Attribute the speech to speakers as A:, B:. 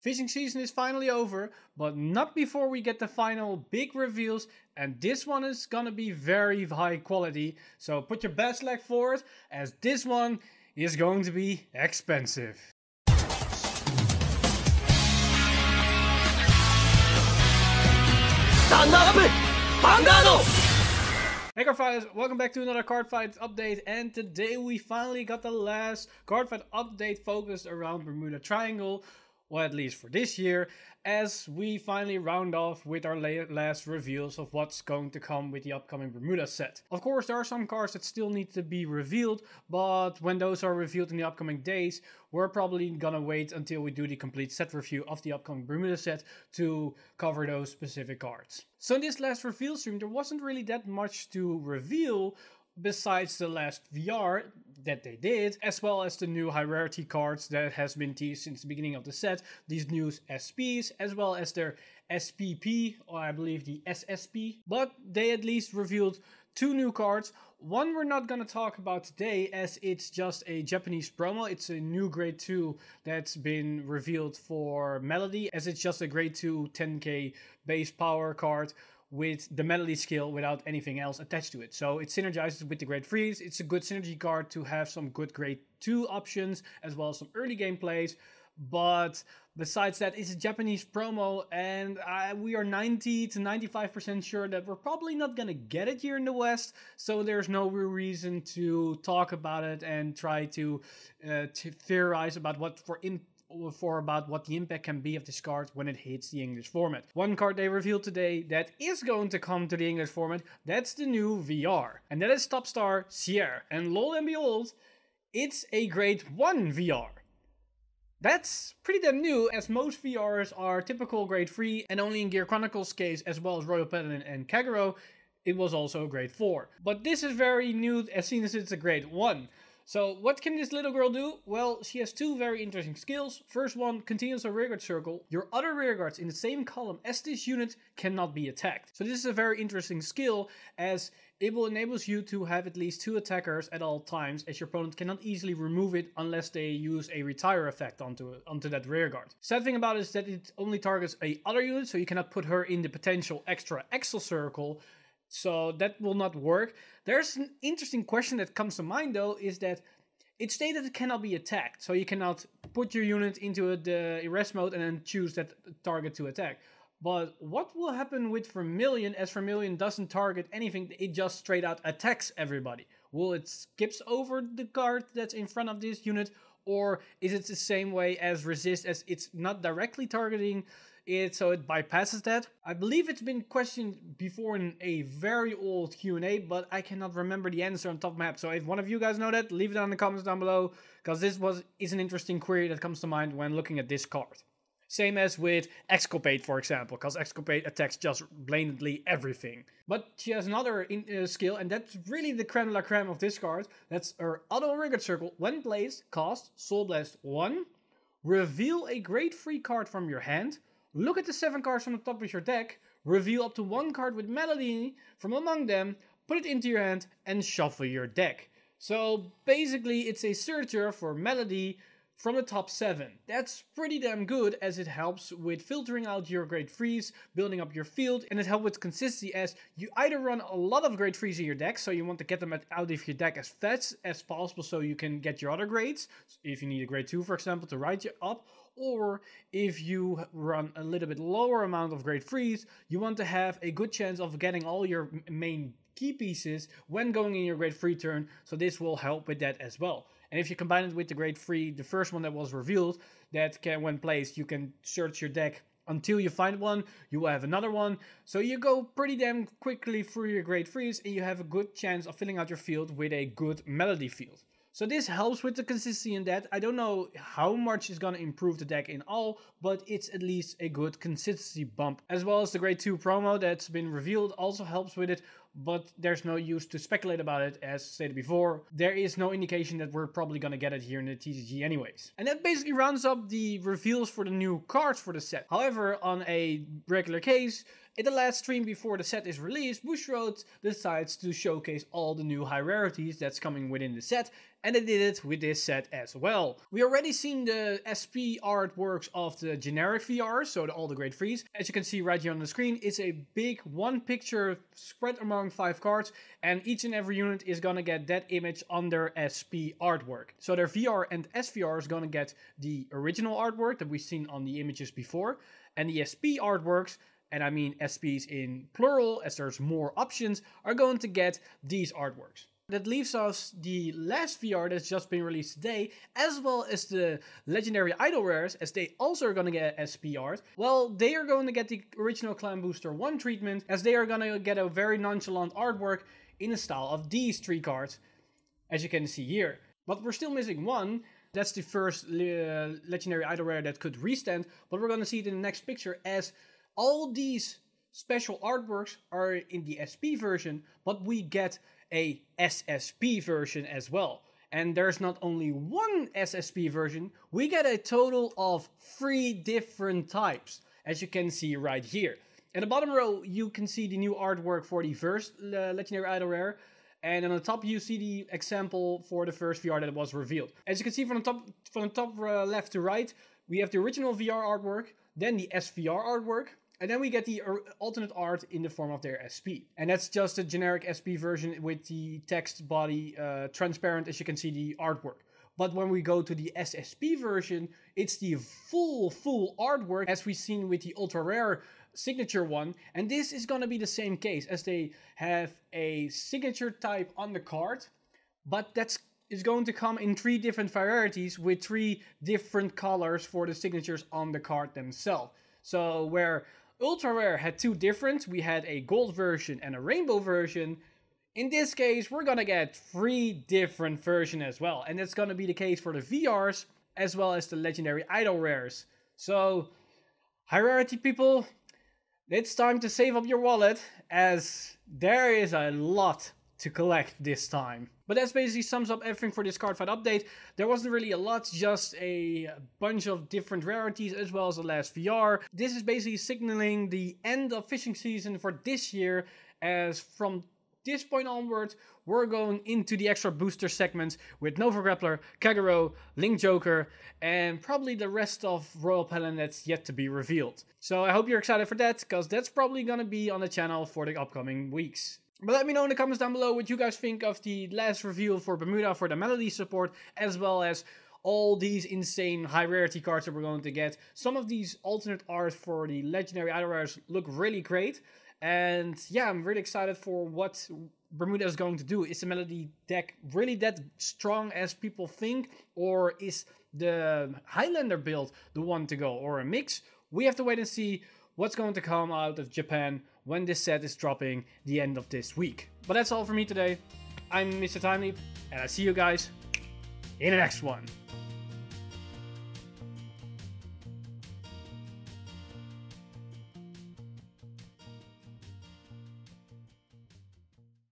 A: Fishing season is finally over, but not before we get the final big reveals, and this one is gonna be very high quality, so put your best leg forward, as this one is going to be expensive.
B: Stand up! Vanguard!
A: Hey Cardfighters, welcome back to another Cardfight update, and today we finally got the last Cardfight update focused around Bermuda Triangle, or at least for this year, as we finally round off with our last reveals of what's going to come with the upcoming Bermuda set. Of course, there are some cards that still need to be revealed, but when those are revealed in the upcoming days, we're probably gonna wait until we do the complete set review of the upcoming Bermuda set to cover those specific cards. So in this last reveal stream, there wasn't really that much to reveal besides the last VR that they did, as well as the new high rarity cards that has been teased since the beginning of the set, these new SPs, as well as their SPP, or I believe the SSP. But they at least revealed two new cards. One we're not going to talk about today, as it's just a Japanese promo. It's a new grade 2 that's been revealed for Melody, as it's just a grade 2 10k base power card with the Melody skill without anything else attached to it. So it synergizes with the grade 3s. It's a good synergy card to have some good grade 2 options as well as some early game plays. But besides that, it's a Japanese promo, and we are 90 to 95% sure that we're probably not gonna get it here in the West, so there's no real reason to talk about it and try to theorize about what about what the impact can be of this card when it hits the English format. One card they revealed today that is going to come to the English format, that's the new VR, and that is top star Sier. And lo and behold, it's a grade 1 VR. That's pretty damn new, as most VRs are typical grade 3, and only in Gear Chronicles case, as well as Royal Paladin and Kagero, it was also a grade 4. But this is very new, as soon as it's a grade 1. So what can this little girl do? Well, she has two very interesting skills. First one, continuous rearguard circle. Your other rearguards in the same column as this unit cannot be attacked. So this is a very interesting skill, as it will enable you to have at least 2 attackers at all times, as your opponent cannot easily remove it unless they use a retire effect onto that rearguard. Sad thing about it is that it only targets a other unit, so you cannot put her in the potential extra Excel circle. So that will not work. There's an interesting question that comes to mind though, is that it stated it cannot be attacked. So you cannot put your unit into the arrest mode and then choose that target to attack. But what will happen with Vermilion, as Vermilion doesn't target anything, it just straight out attacks everybody? Will it skips over the card that's in front of this unit, or is it the same way as Resist, as it's not directly targeting it, so it bypasses that? I believe it's been questioned before in a very old Q&A, but I cannot remember the answer on top of my head. So if one of you guys know that, leave it down in the comments down below, because this is an interesting query that comes to mind when looking at this card. Same as with Exculpate, for example, because Exculpate attacks just blatantly everything. But she has another skill, and that's really the creme de la creme of this card. That's her Auto Rearguard Circle. When placed, cost Soul Blast 1, reveal a grade 3 card from your hand, look at the 7 cards from the top of your deck, reveal up to 1 card with Melody from among them, put it into your hand, and shuffle your deck. So basically it's a searcher for Melody from the top 7. That's pretty damn good, as it helps with filtering out your grade 3s, building up your field, and it helps with consistency, as you either run a lot of grade 3s in your deck, so you want to get them out of your deck as fast as possible so you can get your other grades, if you need a grade 2 for example to ride you up, or if you run a little bit lower amount of grade 3s, you want to have a good chance of getting all your main key pieces when going in your grade 3 turn, so this will help with that as well. And if you combine it with the grade 3, the first one that was revealed, that can, when placed, you can search your deck until you find one, you will have another one. So you go pretty damn quickly through your grade 3s, and you have a good chance of filling out your field with a good Melody field. So this helps with the consistency in that. I don't know how much is going to improve the deck in all, but it's at least a good consistency bump. As well as the grade 2 promo that's been revealed also helps with it. but there's no use to speculate about it. As stated before, there is no indication that we're probably gonna get it here in the TCG anyways. And that basically rounds up the reveals for the new cards for the set. However, on a regular case, in the last stream before the set is released, Bushiroad decides to showcase all the new high rarities that's coming within the set, and they did it with this set as well. We already seen the SP artworks of the generic VRs, so all the grade 3s. As you can see right here on the screen, it's a big one picture spread among 5 cards, and each and every unit is gonna get that image on their SP artwork. So their VR and SVR is gonna get the original artwork that we've seen on the images before, and the SP artworks, and I mean SPs in plural as there's more options, are going to get these artworks. That leaves us the last VR that's just been released today, as well as the legendary idol rares, as they also are going to get SP art. Well, they are going to get the original Clan Booster 1 treatment, as they are going to get a very nonchalant artwork in the style of these 3 cards, as you can see here. But we're still missing one. That's the first legendary idol rare that could restand, but we're going to see it in the next picture, as all these special artworks are in the SP version, but we get a SSP version as well. And there's not only one SSP version, we get a total of 3 different types, as you can see right here. In the bottom row, you can see the new artwork for the first legendary idol rare, and on the top you see the example for the first VR that was revealed. As you can see from the top left to right, we have the original VR artwork, then the SVR artwork, and then we get the alternate art in the form of their SP. And that's just a generic SP version with the text body transparent, as you can see the artwork. But when we go to the SSP version, it's the full artwork as we've seen with the ultra rare signature one. And this is going to be the same case, as they have a signature type on the card, but that's is going to come in 3 different varieties with 3 different colors for the signatures on the card themselves. So where Ultra Rare had 2 different, we had a gold version and a rainbow version. In this case, we're gonna get 3 different versions as well. And that's gonna be the case for the VRs as well as the legendary idol rares. So, high rarity people, it's time to save up your wallet, as there is a lot to collect this time. But that basically sums up everything for this Cardfight update. There wasn't really a lot, just a bunch of different rarities as well as the last VR. This is basically signaling the end of fishing season for this year, as from this point onward, we're going into the extra booster segments with Nova Grappler, Kagero, Link Joker, and probably the rest of Royal Paladin that's yet to be revealed. So I hope you're excited for that, because that's probably going to be on the channel for the upcoming weeks. But let me know in the comments down below what you guys think of the last reveal for Bermuda for the Melody support, as well as all these insane high rarity cards that we're going to get. Some of these alternate art for the legendary idol rares look really great. And yeah, I'm really excited for what Bermuda is going to do. Is the Melody deck really that strong as people think? Or is the Highlander build the one to go? Or a mix? We have to wait and see what's going to come out of Japan when this set is dropping the end of this week. But that's all for me today. I'm Mr. Timeleap, and I see you guys in the next one.